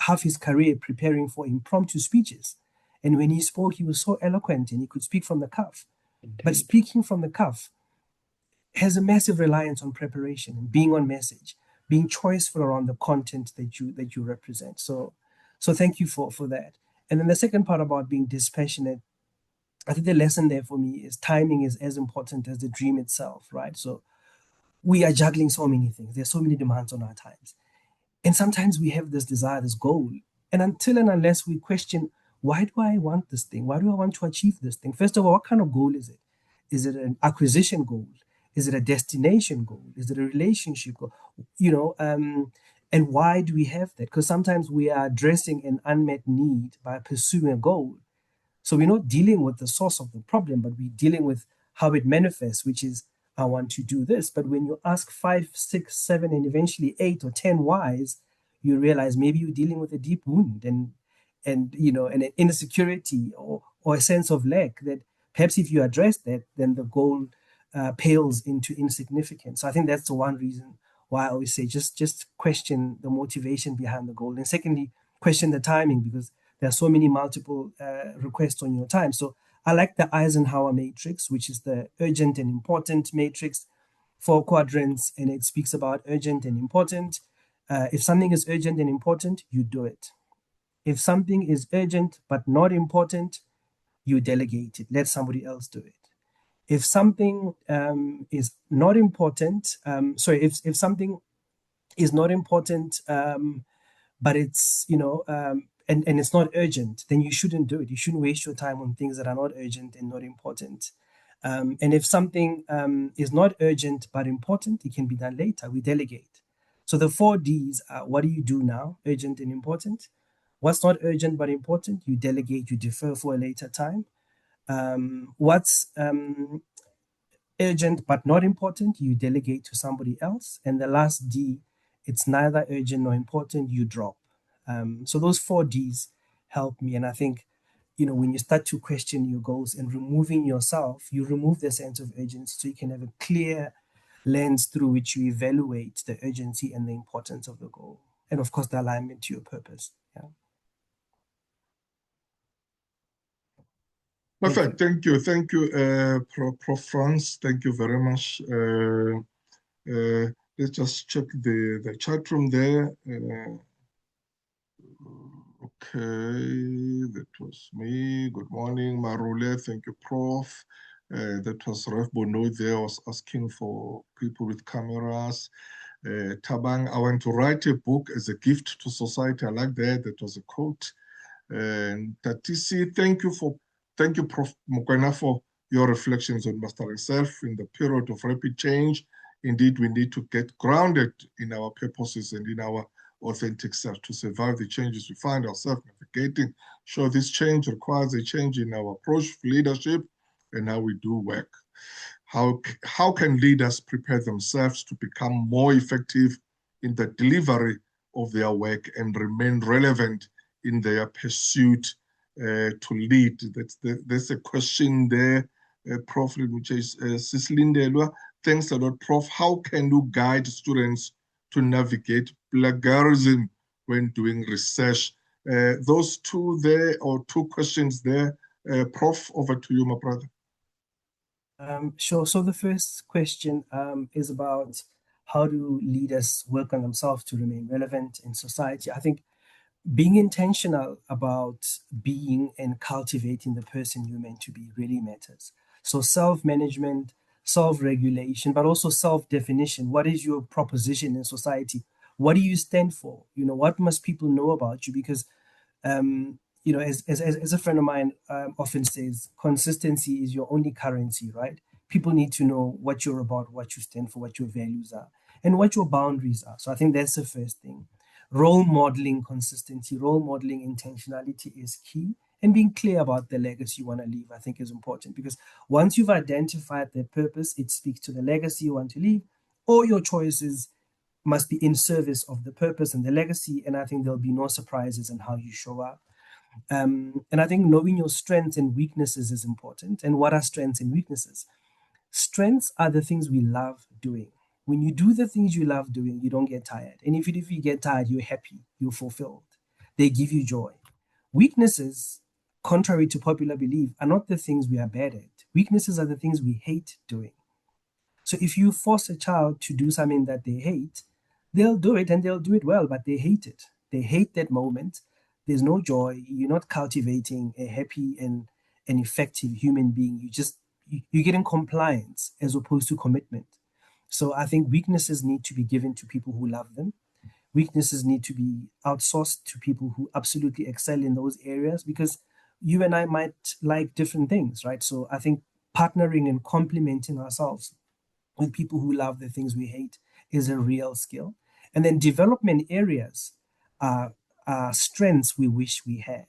half his career preparing for impromptu speeches. And when he spoke, he was so eloquent and he could speak from the cuff. Indeed. But speaking from the cuff has a massive reliance on preparation and being on message, being choiceful around the content that you represent. So thank you for that. And then the second part about being dispassionate, I think the lesson there for me is timing is as important as the dream itself, right? So we are juggling so many things. There's so many demands on our times. And sometimes we have this desire, this goal. And until and unless we question, why do I want this thing? Why do I want to achieve this thing? First of all, what kind of goal is it? Is it an acquisition goal? Is it a destination goal? Is it a relationship goal? And why do we have that? Because sometimes we are addressing an unmet need by pursuing a goal, So we're not dealing with the source of the problem, but we're dealing with how it manifests, which is, I want to do this. But when you ask 5, 6, 7, and eventually 8 or 10 whys, you realize maybe you're dealing with a deep wound and an insecurity or a sense of lack that perhaps if you address that, then the goal pales into insignificance. So I think that's the one reason why I always say just question the motivation behind the goal. And secondly, question the timing, because there are so many multiple requests on your time. So I like the Eisenhower matrix, which is the urgent and important matrix, 4 quadrants, and it speaks about urgent and important. If something is urgent and important, you do it. If something is urgent but not important, you delegate it. Let somebody else do it. If something is not important, if something is not important, but it's, and it's not urgent, then you shouldn't do it. You shouldn't waste your time on things that are not urgent and not important. And if something is not urgent but important, it can be done later. We delegate. So the 4 Ds are: what do you do now? Urgent and important. What's not urgent but important? You delegate, you defer for a later time. What's urgent but not important? You delegate to somebody else. And the last D, it's neither urgent nor important, you drop. So those 4 Ds help me. And I think, when you start to question your goals and removing yourself, you remove the sense of urgency, so you can have a clear lens through which you evaluate the urgency and the importance of the goal. And of course, the alignment to your purpose. Yeah. Perfect. Thank you. Thank you, Prof. Franz. Thank you very much. Let's just check the chat room there. Okay, that was me. Good morning, Marule. Thank you, Prof. That was Ref Bono there. I was asking for people with cameras. Tabang, I want to write a book as a gift to society. I like that. That was a quote. And Tatisi, thank you, Prof Mokoena, for your reflections on mastering self in the period of rapid change. Indeed, we need to get grounded in our purposes and in our authentic self to survive the changes we find ourselves navigating. Sure, this change requires a change in our approach to leadership and how we do work. How can leaders prepare themselves to become more effective in the delivery of their work and remain relevant in their pursuit to lead? There's a question there, Prof. Sislindelwa. Thanks a lot, Prof. How can you guide students to navigate plagiarism when doing research? Those 2 there, or 2 questions there. Prof, over to you, my brother. Sure. So the first question is about how do leaders work on themselves to remain relevant in society. I think being intentional about being and cultivating the person you're meant to be really matters. So self-management, self-regulation, but also self-definition. What is your proposition in society? What do you stand for? What must people know about you? Because as a friend of mine often says, consistency is your only currency, right? People need to know what you're about, what you stand for, what your values are, and what your boundaries are. So I think that's the first thing. Role modeling consistency, role modeling intentionality is key. And being clear about the legacy you want to leave, I think, is important, because once you've identified the purpose, it speaks to the legacy you want to leave. All your choices must be in service of the purpose and the legacy. And I think there'll be no surprises in how you show up. And I think knowing your strengths and weaknesses is important. And what are strengths and weaknesses? Strengths are the things we love doing. When you do the things you love doing, you don't get tired. And even if you get tired, you're happy, you're fulfilled. They give you joy. Weaknesses, contrary to popular belief, are not the things we are bad at. Weaknesses are the things we hate doing. So if you force a child to do something that they hate, they'll do it and they'll do it well, but they hate it. They hate that moment. There's no joy. You're not cultivating a happy and an effective human being. You're getting compliance as opposed to commitment. So I think weaknesses need to be given to people who love them. Weaknesses need to be outsourced to people who absolutely excel in those areas, because you and I might like different things, right? So I think partnering and complementing ourselves with people who love the things we hate is a real skill. And then development areas are strengths we wish we had.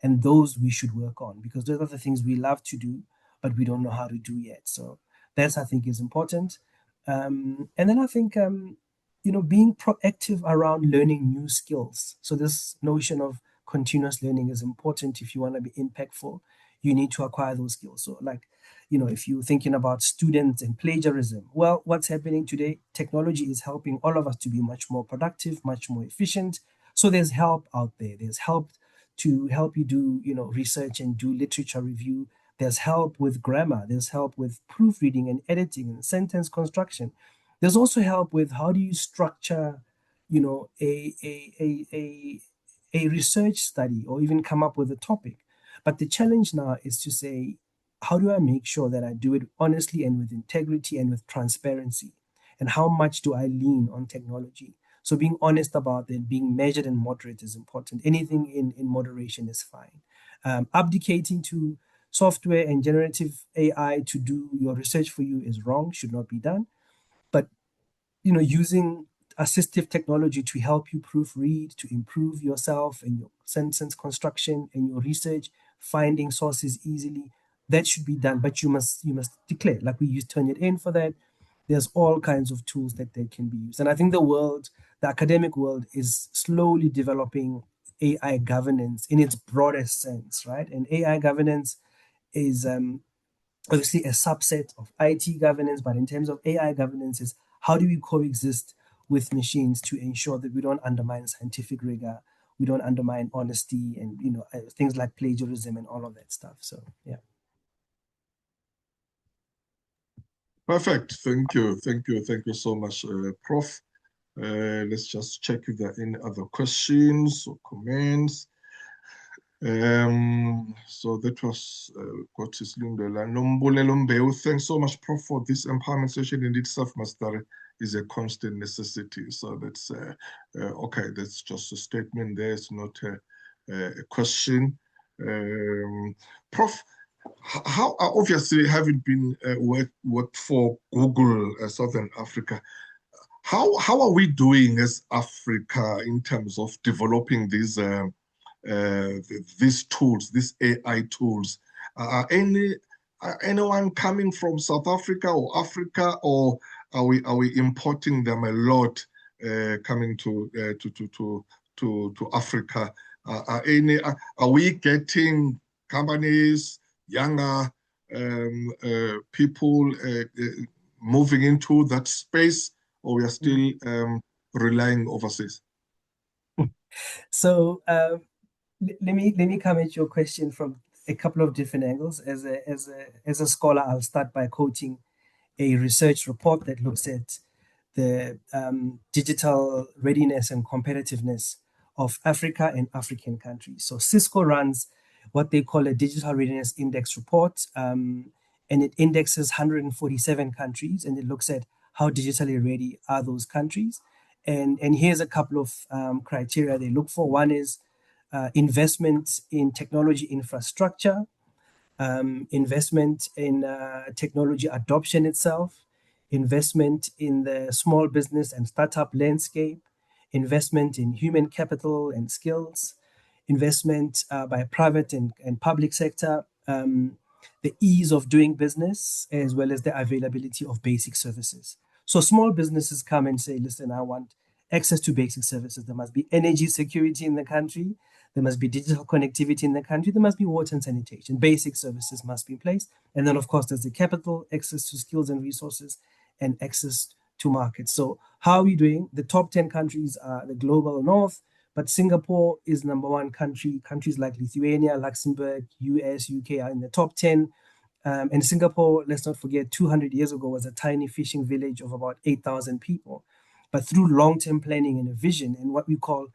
And those we should work on, because those are the things we love to do, but we don't know how to do yet. So that's, I think, is important. And then I think, being proactive around learning new skills. So this notion of continuous learning is important. If you want to be impactful, you need to acquire those skills. So like, if you're thinking about students and plagiarism, well, what's happening today? Technology is helping all of us to be much more productive, much more efficient. So there's help out there. There's help to help you do, research and do literature review. There's help with grammar. There's help with proofreading and editing and sentence construction. There's also help with how do you structure, a research study, or even come up with a topic. But the challenge now is to say, how do I make sure that I do it honestly and with integrity and with transparency? And how much do I lean on technology? So being honest about it, being measured and moderate is important. Anything in moderation is fine. Abdicating to software and generative AI to do your research for you is wrong, should not be done. But using assistive technology to help you proofread, to improve yourself and your sentence construction and your research, finding sources easily, that should be done. But you must declare, like we use Turnitin for that. There's all kinds of tools that they can be used. And I think the academic world is slowly developing AI governance in its broadest sense, right? And AI governance is obviously a subset of IT governance, but in terms of AI governance is how do we coexist with machines to ensure that we don't undermine scientific rigor, we don't undermine honesty, and things like plagiarism and all of that stuff. So yeah. Perfect. Thank you so much, Prof. Let's just check if there are any other questions or comments. So that was what is Lindela Nombulelo Mbeu. Thanks so much, Prof, for this empowerment session. Indeed, self-mastery is a constant necessity. So that's okay. That's just a statement there. It's not a question. Prof, how obviously having been worked for Google Southern Africa, how are we doing as Africa in terms of developing these tools, these AI tools? Anyone coming from South Africa or Africa, or are we importing them a lot coming to Africa? Are we getting companies, younger people moving into that space, or we are still relying overseas? So let me come at your question from a couple of different angles. As a scholar, I'll start by quoting a research report that looks at the digital readiness and competitiveness of Africa and African countries. So Cisco runs what they call a digital readiness index report, and it indexes 147 countries, and it looks at how digitally ready are those countries. And here's a couple of criteria they look for. One is investment in technology infrastructure, investment in technology adoption itself, investment in the small business and startup landscape, investment in human capital and skills, investment by private and public sector, the ease of doing business, as well as the availability of basic services. So small businesses come and say, listen, I want access to basic services. There must be energy security in the country. There must be digital connectivity in the country. There must be water and sanitation. Basic services must be in place. And then, of course, there's the capital, access to skills and resources, and access to markets. So how are we doing? The top 10 countries are the global north, but Singapore is number one country. Countries like Lithuania, Luxembourg, US, UK are in the top 10. And Singapore, let's not forget, 200 years ago was a tiny fishing village of about 8,000 people. But through long-term planning and a vision and what we call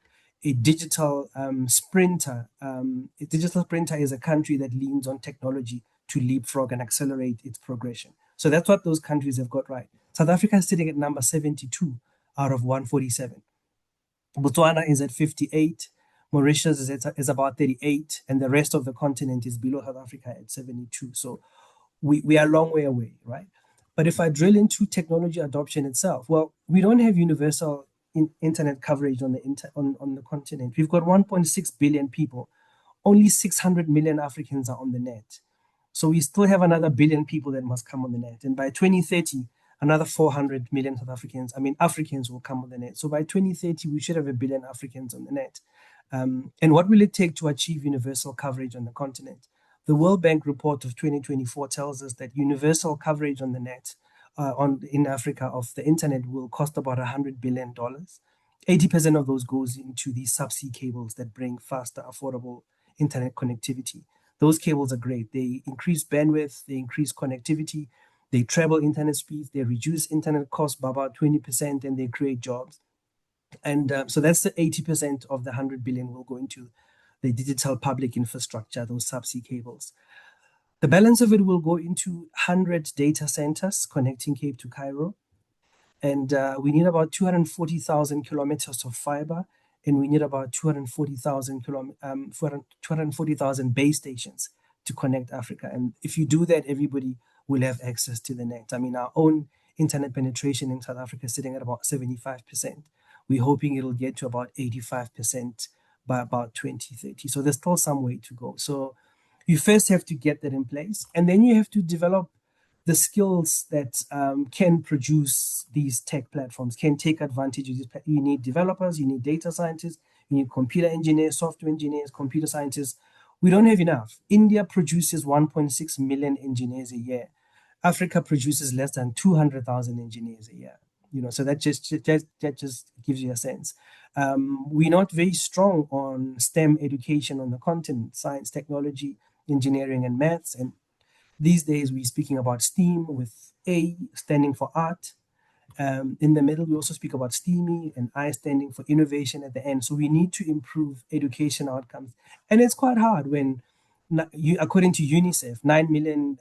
a digital sprinter, a digital sprinter is a country that leans on technology to leapfrog and accelerate its progression. So that's what those countries have got right. South Africa is sitting at number 72 out of 147. Botswana is at 58. Mauritius is about 38, and the rest of the continent is below South Africa at 72. So we are a long way away, right? But if I drill into technology adoption itself, well, we don't have universal internet coverage on the continent. We've got 1.6 billion people only 600 million Africans are on the net. So we still have another billion people that must come on the net. And by 2030, another 400 million Africans will come on the net. So by 2030, we should have 1 billion Africans on the net. And what will it take to achieve universal coverage on the continent? The World Bank report of 2024 tells us that universal coverage on the net in Africa of the internet will cost about $100 billion. 80% of those goes into these subsea cables that bring faster, affordable internet connectivity. Those cables are great. They increase bandwidth, they increase connectivity, they treble internet speeds, they reduce internet costs by about 20%, and they create jobs. And so that's the 80% of the 100 billion will go into the digital public infrastructure, those subsea cables. The balance of it will go into 100 data centers connecting Cape to Cairo. And we need about 240,000 kilometers of fiber, and we need about 240,000 base stations to connect Africa. And if you do that, everybody will have access to the net. I mean, our own internet penetration in South Africa is sitting at about 75%. We're hoping it'll get to about 85% by about 2030. So there's still some way to go. So you first have to get that in place, and then you have to develop the skills that can produce these tech platforms, can take advantage of this. You need developers, you need data scientists, you need computer engineers, software engineers, computer scientists. We don't have enough. India produces 1.6 million engineers a year. Africa produces less than 200,000 engineers a year. So that just gives you a sense. We're not very strong on STEM education on the continent: science, technology, engineering, and maths. And these days, we're speaking about STEAM, with A standing for art. In the middle, we also speak about STEAMY, and I standing for innovation at the end. So we need to improve education outcomes. And it's quite hard when, according to UNICEF, 9 million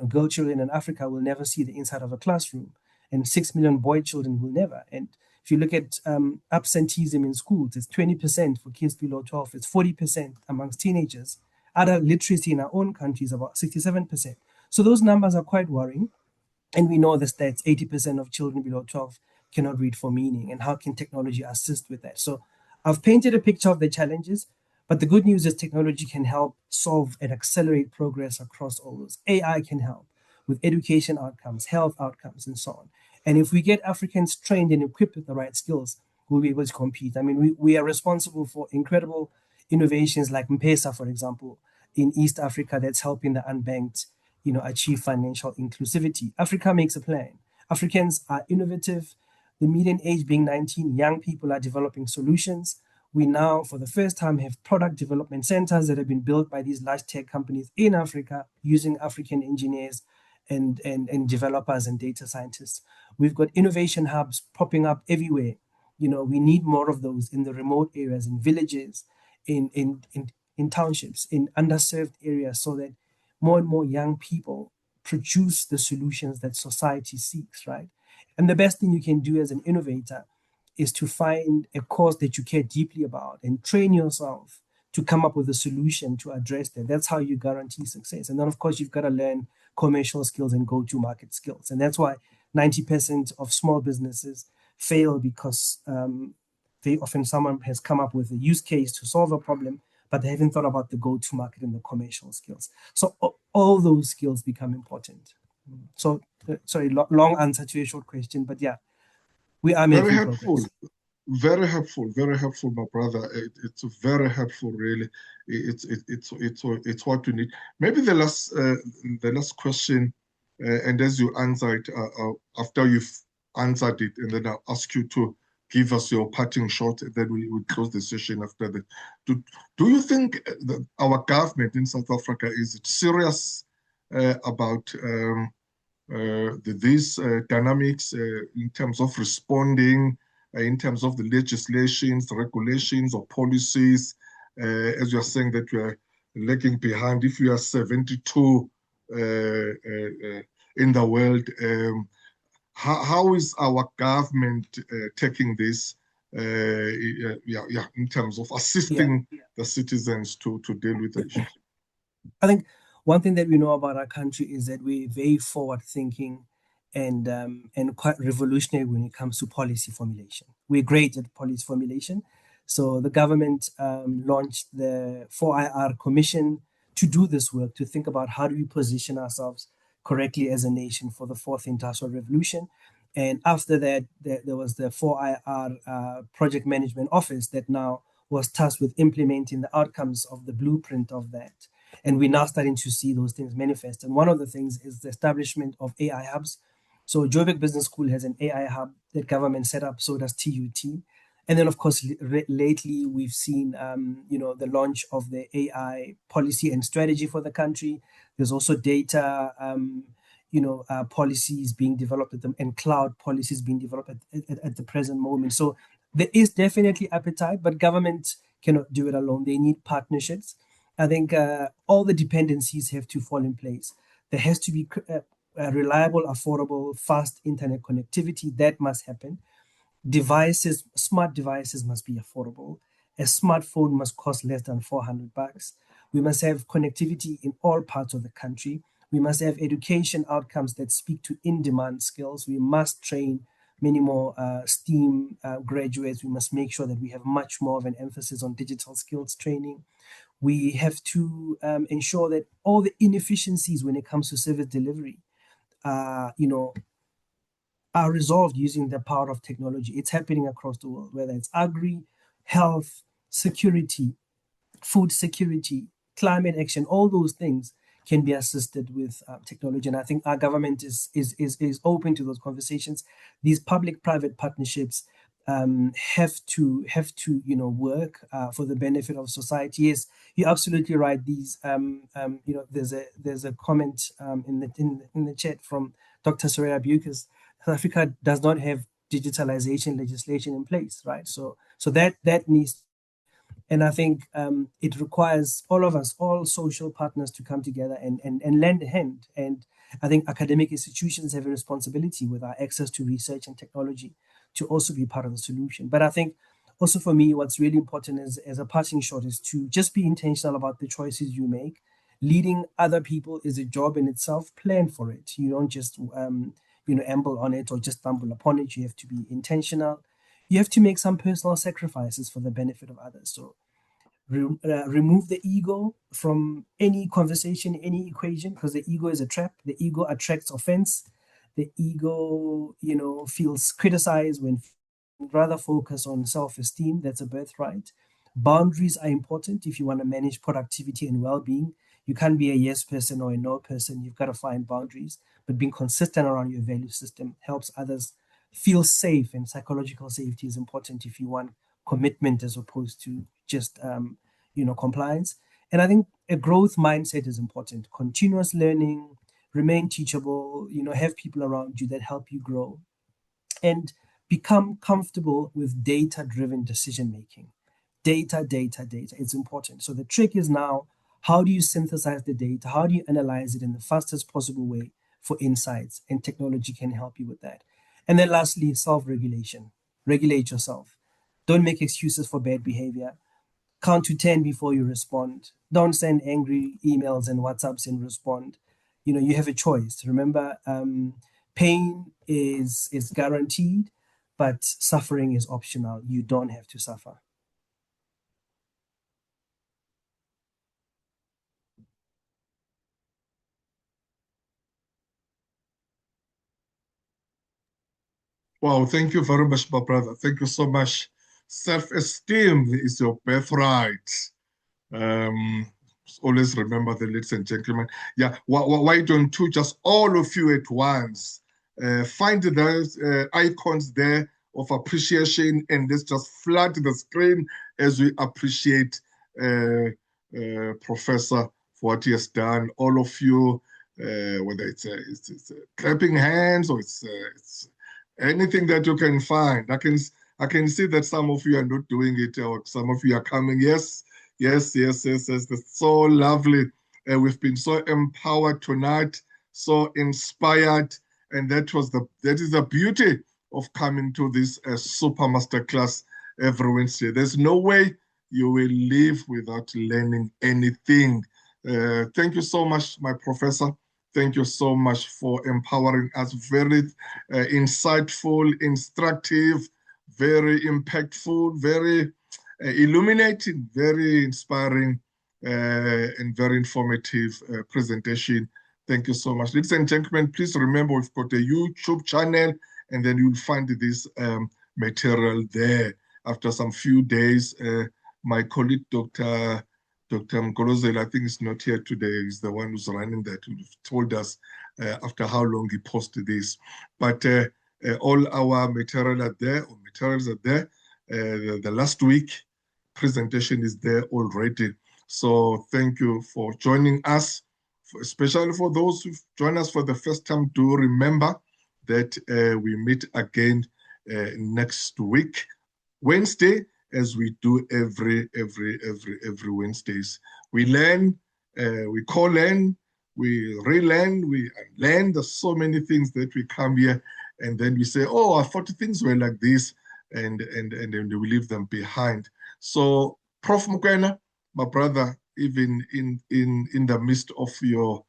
girl children in Africa will never see the inside of a classroom, and 6 million boy children will never. And if you look at absenteeism in schools, it's 20% for kids below 12. It's 40% amongst teenagers. Adult literacy in our own country is about 67%. So those numbers are quite worrying. And we know the stats: 80% of children below 12 cannot read for meaning. And how can technology assist with that? So I've painted a picture of the challenges, but the good news is technology can help solve and accelerate progress across all those. AI can help with education outcomes, health outcomes, and so on. And if we get Africans trained and equipped with the right skills, we'll be able to compete. I mean, we are responsible for incredible innovations like M-Pesa, for example, in East Africa, that's helping the unbanked, achieve financial inclusivity. Africa makes a plan. Africans are innovative. The median age being 19, young people are developing solutions. We now, for the first time, have product development centers that have been built by these large tech companies in Africa using African engineers and developers and data scientists. We've got innovation hubs popping up everywhere. We need more of those in the remote areas, in villages, in townships, in underserved areas, so that more and more young people produce the solutions that society seeks, right? And the best thing you can do as an innovator is to find a cause that you care deeply about and train yourself to come up with a solution to address that. That's how you guarantee success. And then, of course, you've got to learn commercial skills and go-to-market skills. And that's why 90% of small businesses fail, because very often someone has come up with a use case to solve a problem, but they haven't thought about the go-to-market and the commercial skills. So all those skills become important. So, sorry, long answer to a short question, but yeah, we are making progress. Very helpful, my brother. It's very helpful, really. It's what you need. Maybe the last question, and as you answer it, after you've answered it, and then I'll ask you to give us your parting shot, and then we close the session after that. Do you think that our government in South Africa is serious about these dynamics in terms of responding, in terms of the legislations, regulations, or policies? As you are saying that you are lagging behind, if you are 72 in the world, how is our government taking this in terms of assisting the citizens to deal with the issues? I think one thing that we know about our country is that we're very forward-thinking and quite revolutionary when it comes to policy formulation. We're great at policy formulation. So the government launched the 4IR Commission to do this work, to think about how do we position ourselves correctly as a nation for the fourth industrial revolution. And after that, there was the 4IR Project Management Office that now was tasked with implementing the outcomes of the blueprint of that. And we're now starting to see those things manifest. And one of the things is the establishment of AI hubs. So Joburg Business School has an AI hub that government set up, so does TUT. And then, of course, lately we've seen, the launch of the AI policy and strategy for the country. There's also data, policies being developed and cloud policies being developed at the present moment. So there is definitely appetite, but government cannot do it alone. They need partnerships. I think all the dependencies have to fall in place. There has to be reliable, affordable, fast internet connectivity. That must happen. Smart devices must be affordable. A smartphone must cost less than $400. We must have connectivity in all parts of the country. We must have education outcomes that speak to in-demand skills. We must train many more STEAM graduates. We must make sure that we have much more of an emphasis on digital skills training. We have to ensure that all the inefficiencies when it comes to service delivery, are resolved using the power of technology. It's happening across the world, whether it's agri, health, security, food security, climate action, all those things can be assisted with technology. And I think our government is open to those conversations. These public-private partnerships have to work for the benefit of society. Yes, you're absolutely right. These there's a comment in the chat from Dr. Soraya Bukas. South Africa does not have digitalization legislation in place, right? So that needs, and I think it requires all of us, all social partners, to come together and lend a hand. And I think academic institutions have a responsibility with our access to research and technology to also be part of the solution. But I think also for me, what's really important as a passing shot is to just be intentional about the choices you make. Leading other people is a job in itself. Plan for it. You don't just amble on it or just stumble upon it. You have to be intentional. You have to make some personal sacrifices for the benefit of others. So remove the ego from any conversation, any equation, because the ego is a trap. The ego attracts offense. The ego, feels criticized when rather focus on self-esteem. That's a birthright. Boundaries are important if you want to manage productivity and well-being. You can't be a yes person or a no person. You've got to find boundaries. But being consistent around your value system helps others feel safe, and psychological safety is important if you want commitment as opposed to just compliance. And I think a growth mindset is important. Continuous learning, remain teachable, have people around you that help you grow, and become comfortable with data-driven decision making. Data. It's important. So the trick is now, how do you synthesize the data? How do you analyze it in the fastest possible way for insights? And technology can help you with that. And then lastly, self-regulation. Regulate yourself. Don't make excuses for bad behavior. Count to 10 before you respond. Don't send angry emails and WhatsApps and respond. You have a choice. Remember, pain is guaranteed, but suffering is optional. You don't have to suffer. Wow, thank you very much, my brother. Thank you so much. Self-esteem is your birthright. Always remember that, ladies and gentlemen. Yeah, why don't you just all of you at once find those icons there of appreciation, and let's just flood the screen as we appreciate Professor for what he has done. All of you, whether it's clapping hands or it's anything that you can find. I can see that some of you are not doing it, or some of you are coming. Yes. That's so lovely. We've been so empowered tonight, so inspired, and that is the beauty of coming to this super masterclass every Wednesday. There's no way you will live without learning anything. Thank you so much, my professor. Thank you so much for empowering us. Very insightful, instructive, very impactful, very illuminating, very inspiring, and very informative presentation. Thank you so much. Ladies and gentlemen, please remember we've got a YouTube channel, and then you'll find this material there. After some few days, my colleague, Dr. Mgolozela, I think is not here today, is the one who's running that, who told us after how long he posted this. But all our material are there, or materials are there. The last week presentation is there already. So thank you for joining us, especially for those who've joined us for the first time. Do remember that we meet again next week, Wednesday, as we do every Wednesdays. We learn, we co-learn, we relearn, we learn. There's so many things that we come here and then we say, oh, I thought things were like this, and then we leave them behind. So, Prof Mokoena, my brother, even in the midst of your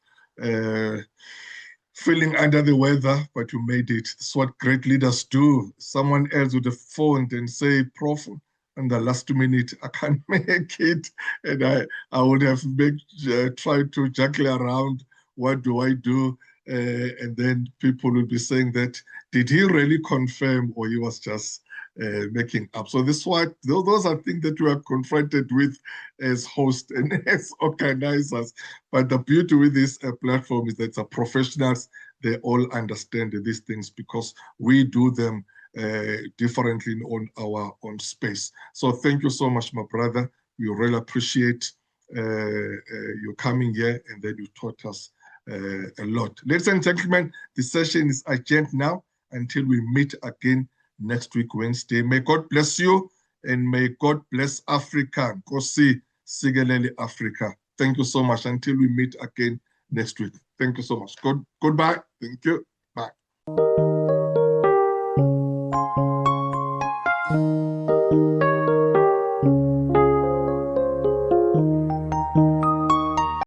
feeling under the weather, but you made it. That's what great leaders do. Someone else would have phoned and say, Prof, in the last minute, I can't make it. And I would have tried to juggle around, what do I do? And then people will be saying that, did he really confirm, or he was just making up? So this is what, those are things that we are confronted with as hosts and as organizers. But the beauty with this platform is that it's professionals, they all understand these things because we do them differently on our own space. So thank you so much, my brother. We really appreciate you coming here, and then you taught us a lot. Ladies and gentlemen, the session is adjourned now until we meet again next week, Wednesday. May God bless you, and may God bless Africa. Nkosi sigelele Africa. Thank you so much until we meet again next week. Thank you so much. Goodbye. Thank you.